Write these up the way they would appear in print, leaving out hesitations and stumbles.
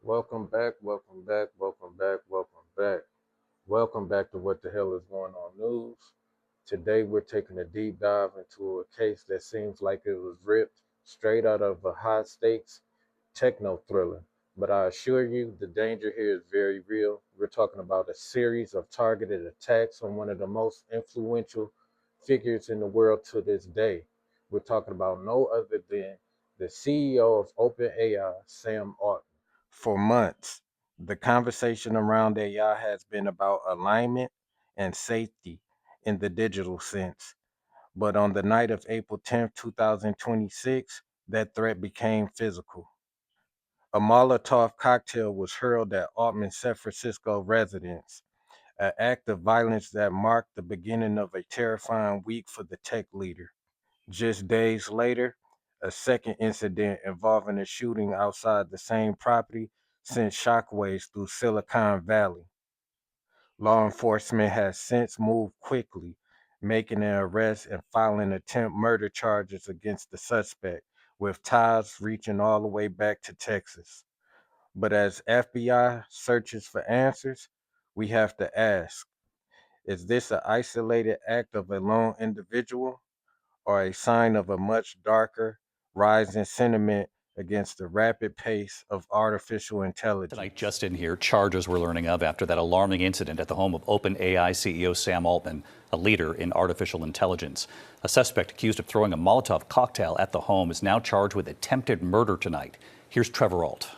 Welcome back, welcome back, welcome back, welcome back. Welcome back to What the Hell is Going On News. Today we're taking a deep dive into a case that seems like it was ripped straight out of a high stakes techno thriller. But I assure you, the danger here is very real. We're talking about a series of targeted attacks on one of the most influential figures in the world to this day. We're talking about no other than the CEO of OpenAI, Sam Altman. For months, the conversation around AI has been about alignment and safety in the digital sense. But on the night of April 10th, 2026, that threat became physical. A Molotov cocktail was hurled at Altman's San Francisco residence, an act of violence that marked the beginning of a terrifying week for the tech leader. Just days later, a second incident involving a shooting outside the same property sent shockwaves through Silicon Valley. Law enforcement has since moved quickly, making an arrest and filing attempt murder charges against the suspect, with ties reaching all the way back to Texas. But as FBI searches for answers, we have to ask, is this an isolated act of a lone individual or a sign of a much darker rise in sentiment against the rapid pace of artificial Tonight, intelligence? just in here, charges we're learning of after that alarming incident at the home of OpenAI CEO Sam Altman, a leader in artificial intelligence. A suspect accused of throwing a Molotov cocktail at the home is now charged with attempted murder tonight. Here's Trevor Alt.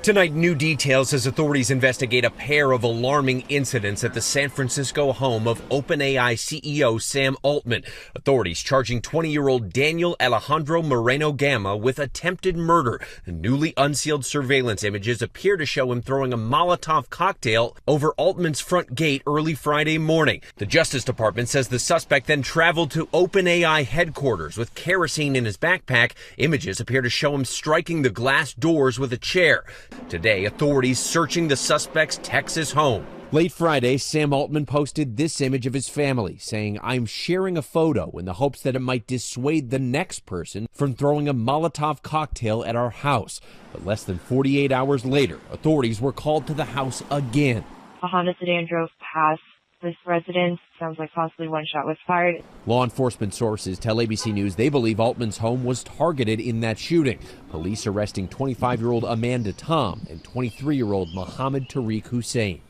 Tonight, new details as authorities investigate a pair of alarming incidents at the San Francisco home of OpenAI CEO Sam Altman. Authorities charging 20-year-old Daniel Alejandro Moreno Gama with attempted murder. Newly unsealed surveillance images appear to show him throwing a Molotov cocktail over Altman's front gate early Friday morning. The Justice Department says the suspect then traveled to OpenAI headquarters with kerosene in his backpack. Images appear to show him striking the glass doors with a chair. Today, authorities searching the suspect's Texas home. Late Friday, Sam Altman posted this image of his family, saying, "I'm sharing a photo in the hopes that it might dissuade the next person from throwing a Molotov cocktail at our house." But less than 48 hours later, authorities were called to the house again. A Honda sedan drove past this residence. Sounds like possibly one shot was fired. Law enforcement sources tell ABC News they believe Altman's home was targeted in that shooting. Police arresting 25-year-old Amanda Tom and 23-year-old Mohammed Tariq Hussein.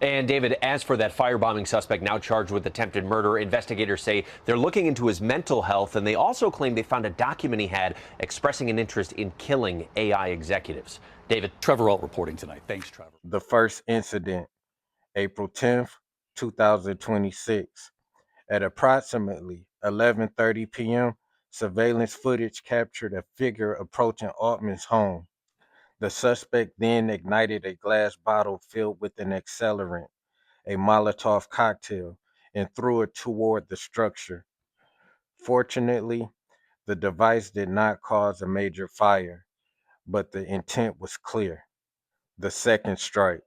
And David, as for that firebombing suspect now charged with attempted murder, investigators say they're looking into his mental health, and they also claim they found a document he had expressing an interest in killing AI executives. David. Trevor Alt reporting tonight. Thanks, Trevor. The first incident, April 10th, 2026. At approximately 11:30 p.m., surveillance footage captured a figure approaching Altman's home. The suspect then ignited a glass bottle filled with an accelerant, a Molotov cocktail, and threw it toward the structure. Fortunately, the device did not cause a major fire, but the intent was clear. The second strike,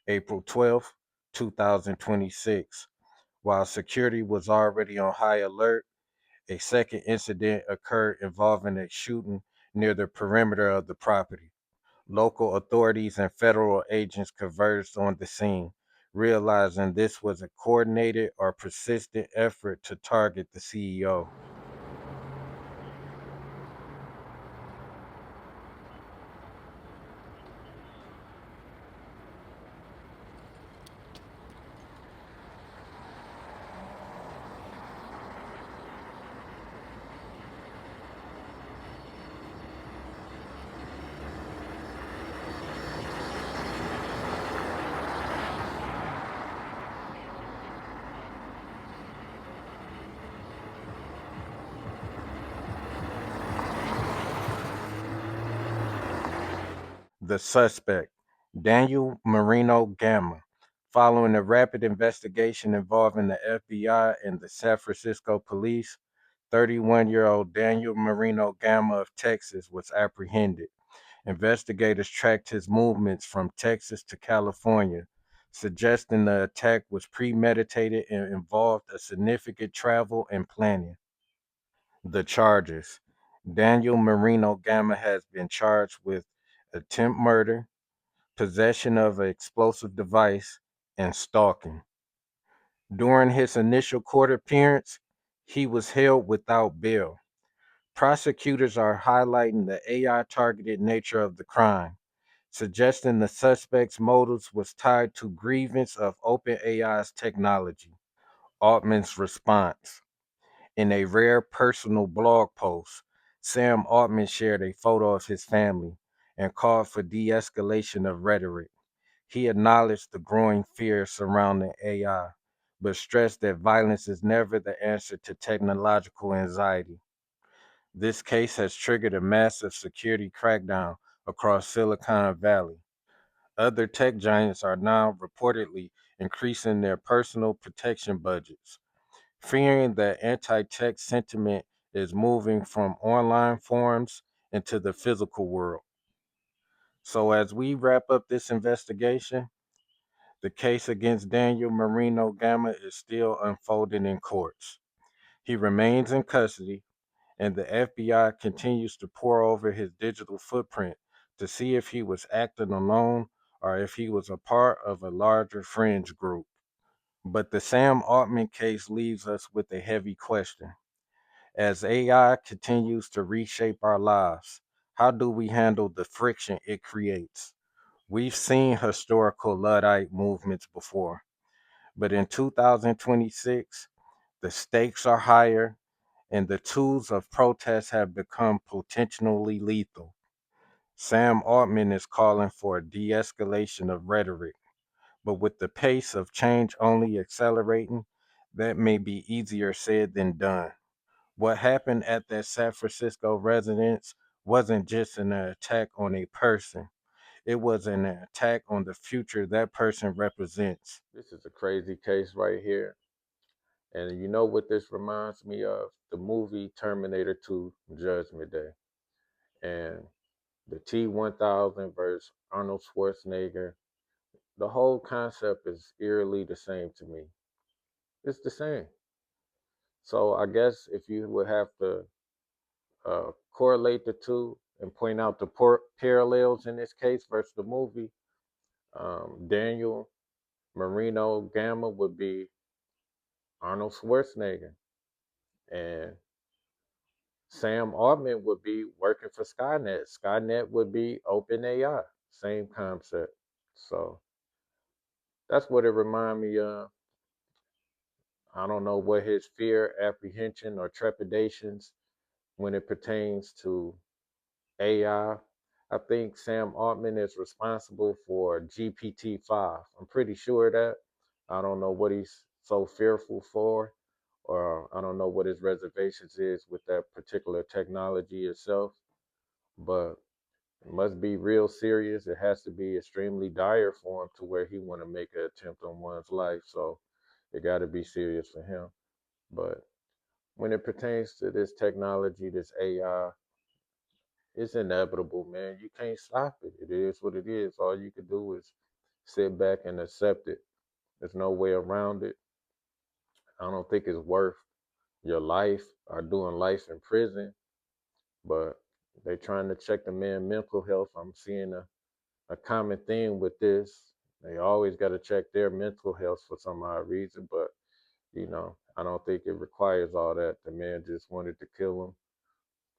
April 12th, 2026. While security was already on high alert, a second incident occurred involving a shooting near the perimeter of the property. Local authorities and federal agents converged on the scene, realizing this was a coordinated or persistent effort to target the CEO. The suspect, Daniel Marino Gamma, following a rapid investigation involving the FBI and the San Francisco police, 31-year-old Daniel Marino Gamma of Texas was apprehended. Investigators tracked his movements from Texas to California, suggesting the attack was premeditated and involved a significant travel and planning. The charges. Daniel Marino Gamma has been charged with attempt murder, possession of an explosive device, and stalking. During his initial court appearance, he was held without bail. Prosecutors are highlighting the AI targeted nature of the crime, suggesting the suspect's motives was tied to grievance of OpenAI's technology. Altman's response. In a rare personal blog post, Sam Altman shared a photo of his family and called for de escalation of rhetoric. He acknowledged the growing fear surrounding AI, but stressed that violence is never the answer to technological anxiety. This case has triggered a massive security crackdown across Silicon Valley. Other tech giants are now reportedly increasing their personal protection budgets, fearing that anti tech sentiment is moving from online forums into the physical world. So, as we wrap up this investigation, the case against Daniel Marino Gamma is still unfolding in courts. He remains in custody, and the FBI continues to pore over his digital footprint to see if he was acting alone or if he was a part of a larger fringe group. But the Sam Altman case leaves us with a heavy question. As AI continues to reshape our lives, how do we handle the friction it creates? We've seen historical Luddite movements before, but in 2026, the stakes are higher and the tools of protest have become potentially lethal. Sam Altman is calling for a de escalation of rhetoric, but with the pace of change only accelerating, that may be easier said than done. What happened at that San Francisco residence wasn't just an attack on a person, it was an attack on the future that person represents. This is a crazy case right here. And you know what this reminds me of? The movie Terminator 2 Judgment Day. And the T-1000 versus Arnold Schwarzenegger. The whole concept is eerily the same to me. It's the same. So I guess if you would have to correlate the two and point out the parallels in this case versus the movie, Daniel Marino Gamma would be Arnold Schwarzenegger, and Sam Altman would be working for Skynet. Skynet would be OpenAI. Same concept. So that's what it reminded me of. I don't know what his fear, apprehension, or trepidations when it pertains to AI. I think Sam Altman is responsible for GPT-5. I'm pretty sure of that. I don't know what he's so fearful for, or I don't know what his reservations is with that particular technology itself, but it must be real serious. It has to be extremely dire for him to where he want to make an attempt on one's life. So it got to be serious for him. But when it pertains to this technology, this AI, it's inevitable, man. You can't stop it. It is what it is. All you can do is sit back and accept it. There's no way around it. I don't think it's worth your life or doing life in prison, but they're trying to check the man mental health. I'm seeing a common theme with this. They always got to check their mental health for some odd reason, but I don't think it requires all that. The man just wanted to kill him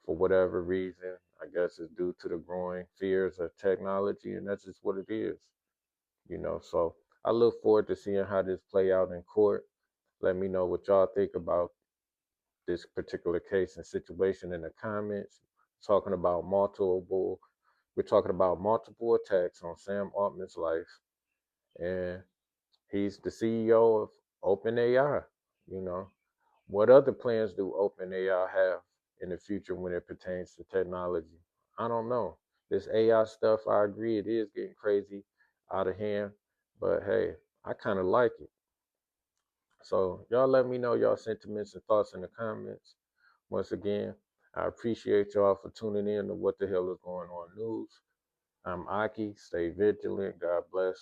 for whatever reason. I guess it's due to the growing fears of technology, and that's just what it is. So I look forward to seeing how this play out in court. Let me know what y'all think about this particular case and situation in the comments. Talking about multiple, we're talking about multiple attacks on Sam Altman's life, and he's the CEO of OpenAI. You know, what other plans do OpenAI have in the future when it pertains to technology? I don't know. This AI stuff, I agree, it is getting crazy out of hand, but hey, I kind of like it. So y'all let me know y'all sentiments and thoughts in the comments. Once again, I appreciate y'all for tuning in to What the Hell is Going On News. I'm Aki. Stay vigilant. God bless.